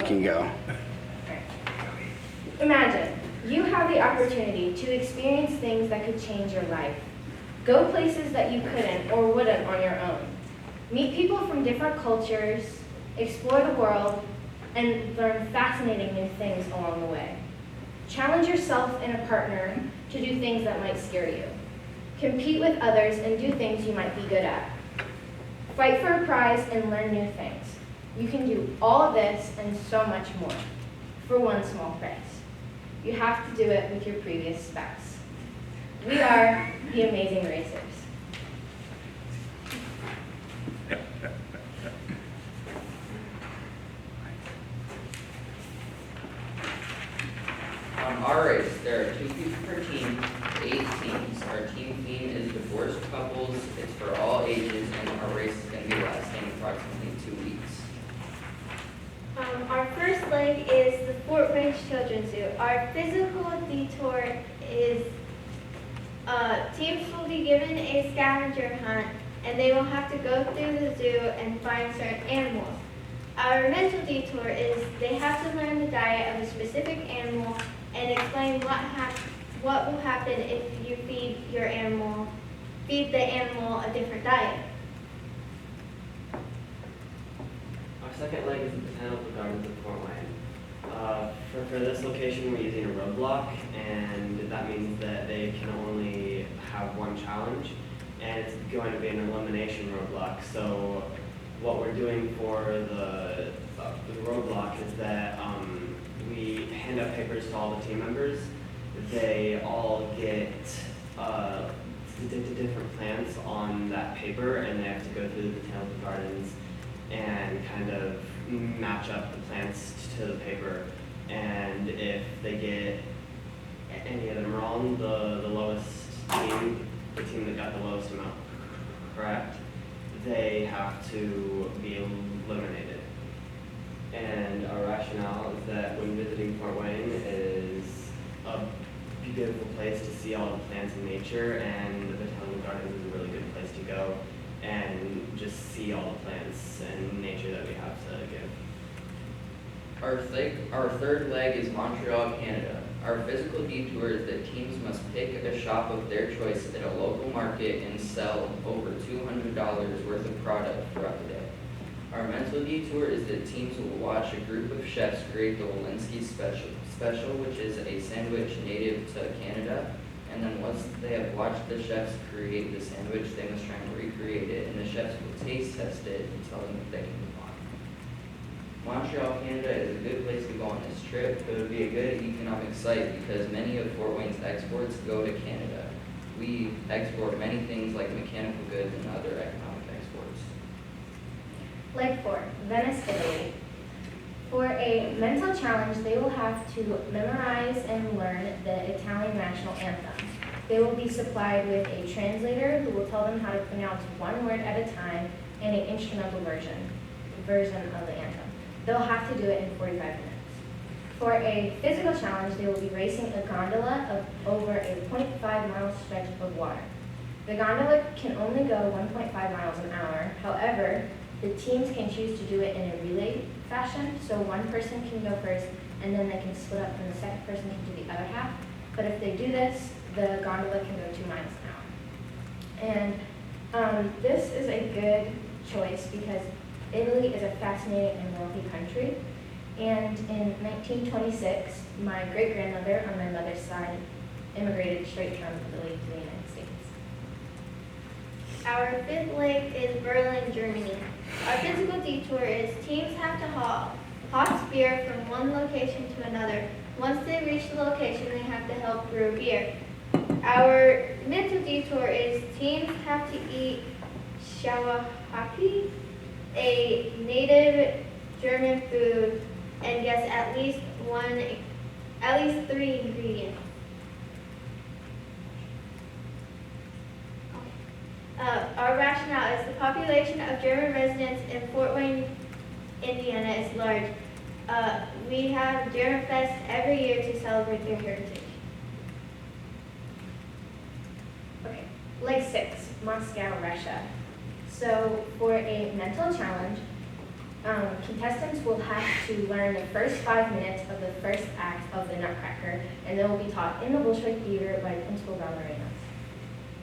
can go. Imagine you have the opportunity to experience things that could change your life. Go places that you couldn't or wouldn't on your own. Meet people from different cultures, explore the world, and learn fascinating new things along the way. Challenge yourself and a partner to do things that might scare you. Compete with others and do things you might be good at. Fight for a prize and learn new things. You can do all of this and so much more for one small price. You have to do it with your previous spouse. We are the Amazing Racers. Our race, there are 2 people per team, 8 teams. Our team theme is divorced couples. It's for all ages, and our race is going to be lasting approximately 2 weeks. Our first leg is the Fort Range Children's Zoo. Our physical detour is teams will be given a scavenger hunt, and they will have to go through the zoo and find certain animals. Our mental detour is they have to learn the diet of a specific animal and explain what will happen if you feed the animal a different diet. Our second leg is the Botanical Gardens of Fort Wayne. For this location, we're using a roadblock, and that means that they can only have one challenge, and it's going to be an elimination roadblock. So what we're doing for the roadblock is that we hand out papers to all the team members. They all get different plants on that paper, and they have to go through the Botanical Gardens and kind of match up the plants to the paper. And if they get any of them wrong, the lowest team, the team that got the lowest amount correct, they have to be eliminated. And our rationale is that when visiting Fort Wayne is a beautiful place to see all the plants and nature, and the Botanical Gardens is a really good place to go and just see all the plants and nature that we have to give. Our third leg is Montreal, Canada. Our physical detour is that teams must pick a shop of their choice at a local market and sell over $200 worth of product throughout the day. Our mental detour is that teams will watch a group of chefs create the Walensky special, which is a sandwich native to Canada. And then once they have watched the chefs create the sandwich, they must try and recreate it, and the chefs will taste test it and tell them if they can move on. Montreal, Canada is a good place to go on this trip. It would be a good economic site because many of Fort Wayne's exports go to Canada. We export many things like mechanical goods and other economic exports. Leg 4, Venice, Italy. For a mental challenge, they will have to memorize and learn the Italian national anthem. They will be supplied with a translator who will tell them how to pronounce one word at a time and an instrumental version of the anthem. They'll have to do it in 45 minutes. For a physical challenge, they will be racing a gondola of over a 0.5-mile stretch of water. The gondola can only go 1.5 miles an hour. However, the teams can choose to do it in a relay fashion, so one person can go first, and then they can split up, and the second person can do the other half. But if they do this, the gondola can go 2 miles an hour. And this is a good choice because Italy is a fascinating and wealthy country. And in 1926, my great-grandmother on my mother's side immigrated straight from Italy to the United States. Our fifth leg is Berlin, Germany. Our physical detour is teams have to haul hot beer from one location to another. Once they reach the location, they have to help brew beer. Our mental detour is teams have to eat Schauerhacke, a native German food, and guess at least 3 ingredients. Our rationale is the population of German residents in Fort Wayne, Indiana is large. We have German Fest every year to celebrate their heritage. Okay, leg 6, Moscow, Russia. So for a mental challenge, Contestants will have to learn the first 5 minutes of the first act of the Nutcracker, and they will be taught in the Bolshoi Theater by Principal Ballerinas.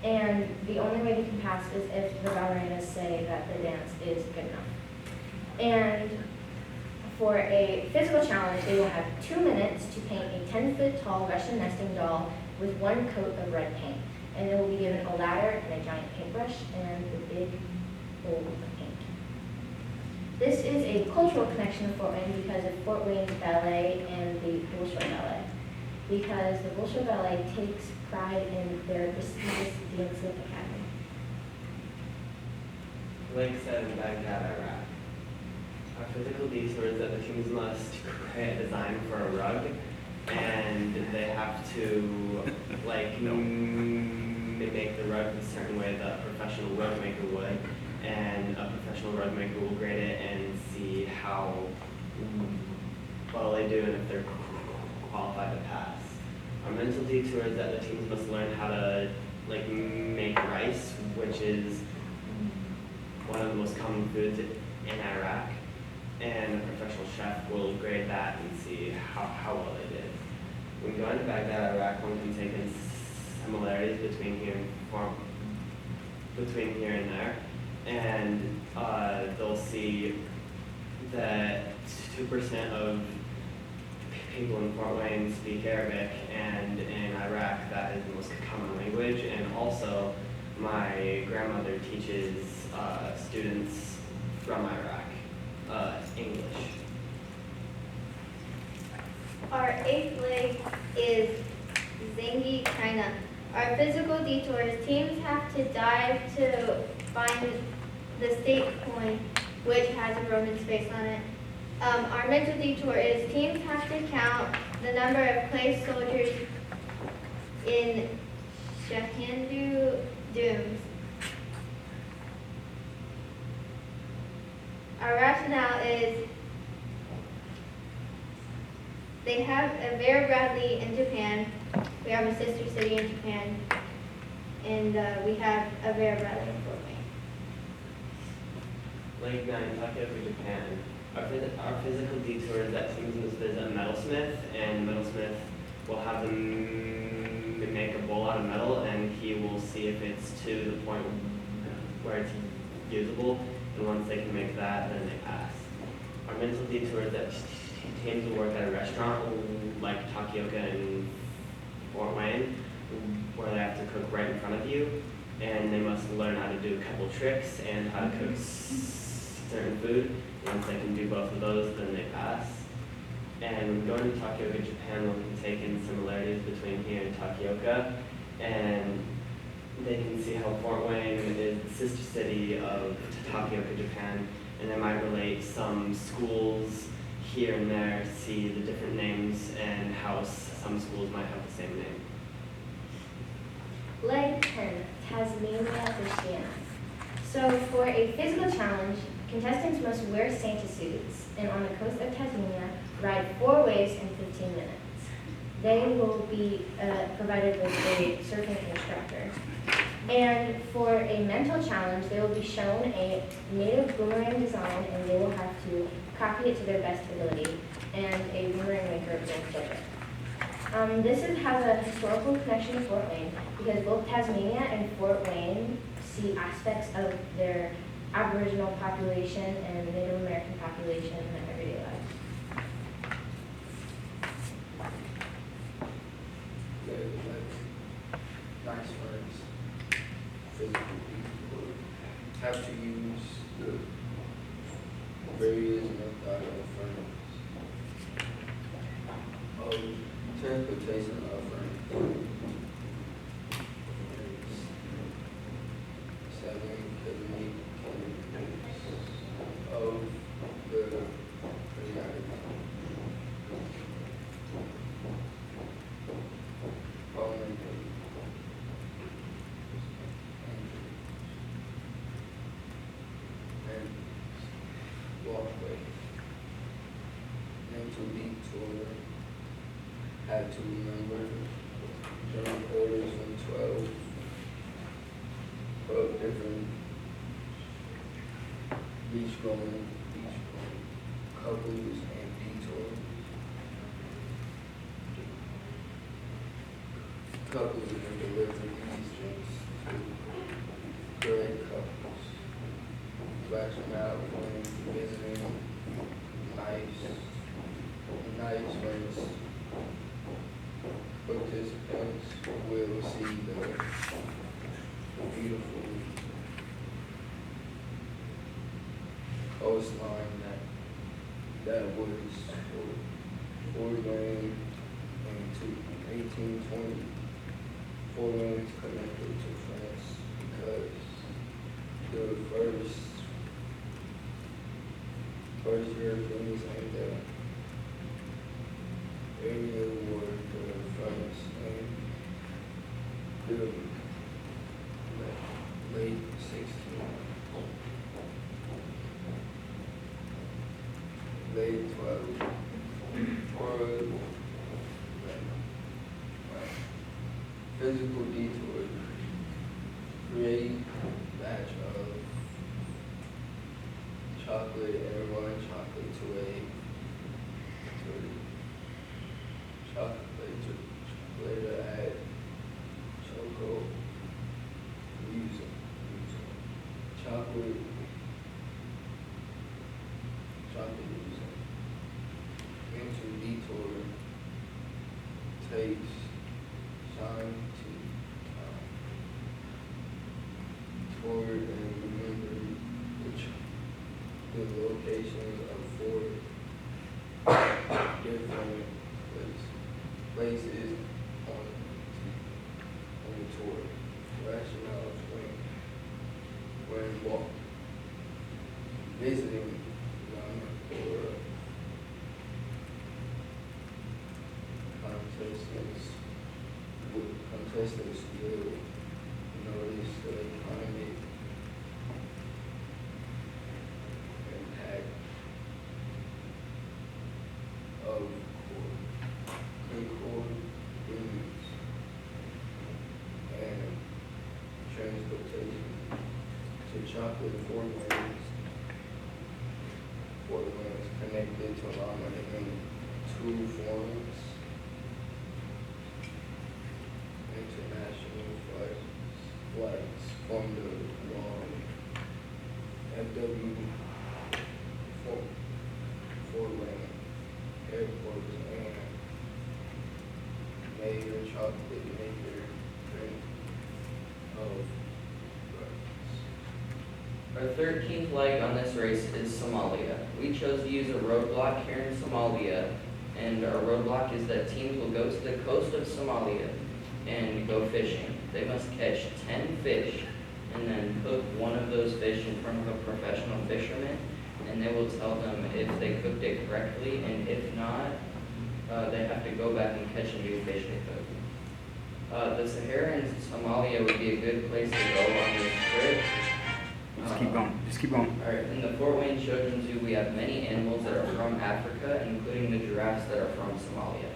And the only way they can pass is if the ballerinas say that the dance is good enough. And for a physical challenge, they will have 2 minutes to paint a 10-foot tall Russian nesting doll with 1 coat of red paint. And they will be given a ladder and a giant paintbrush and a big bowl of paint. This is a cultural connection of Fort Wayne because of Fort Wayne's ballet and the Bolshoi Ballet. Because the Bolshoi Ballet takes pride in their prestigious dancing academy. Like said in Baghdad, Iraq, our physical detour is that the teams must create a design for a rug, and they have to make the rug a certain way that a professional rug maker would, and a professional rug maker will grade it and see how well they do and if they're qualified to pass. Our mental detour is that the teams must learn how to make rice, which is one of the most common foods in Iraq, and a professional chef will grade that and see how well they did. When going to Baghdad, Iraq, one can take in similarities between here and there, and they'll see that 2% of people in Fort Wayne speak Arabic, and in Iraq that is the most common language. And also, my grandmother teaches students from Iraq English. Our 8th leg is Zangi, China. Our physical detours, teams have to dive to find the state coin, which has a Roman space on it. Our mental detour is teams have to count the number of placed soldiers in Shahindu dooms. Our rationale is they have a Vera Bradley in Japan. We have a sister city in Japan, and we have a Vera Bradley in Fort Wayne. Lake 9, Tokyo, Japan. Our physical detour is that teams must visit a metalsmith, and the metalsmith will have them make a bowl out of metal, and he will see if it's to the point where it's usable, and once they can make that, then they pass. Our mental detour is that teams will work at a restaurant like Takioka in Fort Wayne, where they have to cook right in front of you, and they must learn how to do a couple tricks and how to cook certain food. Once they can do both of those, then they pass. And going to Takioka, Japan, one can take in similarities between here and Takioka, and they can see how Fort Wayne is the sister city of Takioka, Japan, and they might relate some schools here and there, see the different names and how some schools might have the same name. Leg 10, Tasmania, Christiana. So for a physical challenge, contestants must wear Santa suits and on the coast of Tasmania ride 4 waves in 15 minutes. They will be provided with a surfing instructor. And for a mental challenge, they will be shown a native boomerang design and they will have to copy it to their best ability, and a boomerang maker will flip it. This has a historical connection to Fort Wayne because both Tasmania and Fort Wayne see aspects of their Aboriginal population and Native American population in their everyday lives. Nice words. Physical people have to use the various methods of transportation offerings. 7 kilometers of the reality. Following and walkway. Mental detour. Had to remember journal orders in 12 different beach going. couples and detours. Couples can deliver these drinks to correct couples. Scratch them out when visiting nice friends. Participants will see the beautiful coastline that was forwarding in 1820. Fort Wayne is connected to France because the first Europeans in the area were the French and the late 12 or physical detour, create a batch of chocolate and run chocolate to a chocolate to add choco music chocolate music into detour takes shine to toward and remember the locations of four different places on the tour. Rationales when visiting one or contestants will notice the economic impact of inconvenience and transportation to chocolate Fort Wayne is connected to Lama in two forms. International flights from the long FW Fort Wayne Airport and major chocolate maker drink of Our 13th leg on this race is Somalia. We chose to use a roadblock here in Somalia, and our roadblock is that teams will go to the coast of Somalia and go fishing. They must catch 10 fish and then cook one of those fish in front of a professional fisherman, and they will tell them if they cooked it correctly, and if not, they have to go back and catch a new fish they cooked. The Sahara in Somalia would be a good place to go on this trip. Just keep going. All right, in the Fort Wayne Children's Zoo, we have many animals that are from Africa, including the giraffes that are from Somalia.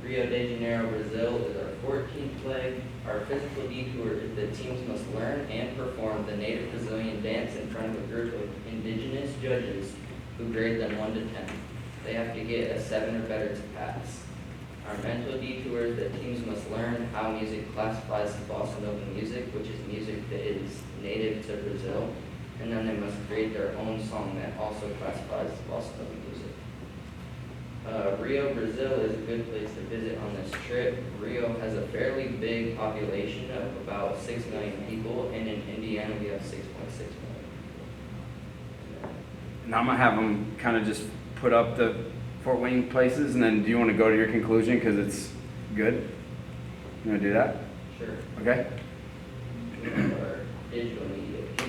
Rio de Janeiro, Brazil is our 14th leg. Our physical detour is that teams must learn and perform the native Brazilian dance in front of a group of indigenous judges who grade them 1 to 10. They have to get a 7 or better to pass. Our mental detour is that teams must learn how music classifies as bossa nova music, which is music that is native to Brazil, and then they must create their own song that also classifies as bossa nova music. Rio, Brazil is a good place to visit on this trip. Rio has a fairly big population of about 6 million people, and in Indiana we have 6.6 million people. Now I'm gonna have them kind of just put up the Fort Wayne places, and then do you want to go to your conclusion because it's good? You want to do that? Sure. Okay. Our digital media piece.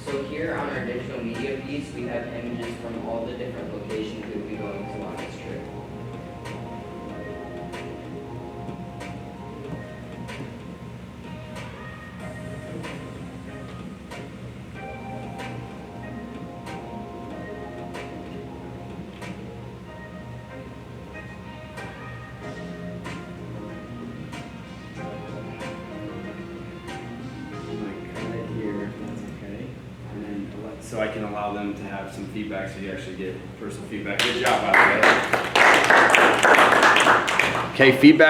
So here on our digital media piece, we have images from all the different locations we'll be going to on this trip. so I can allow them to have some feedback, so you actually get personal feedback. Good job, by the way. Okay, feedback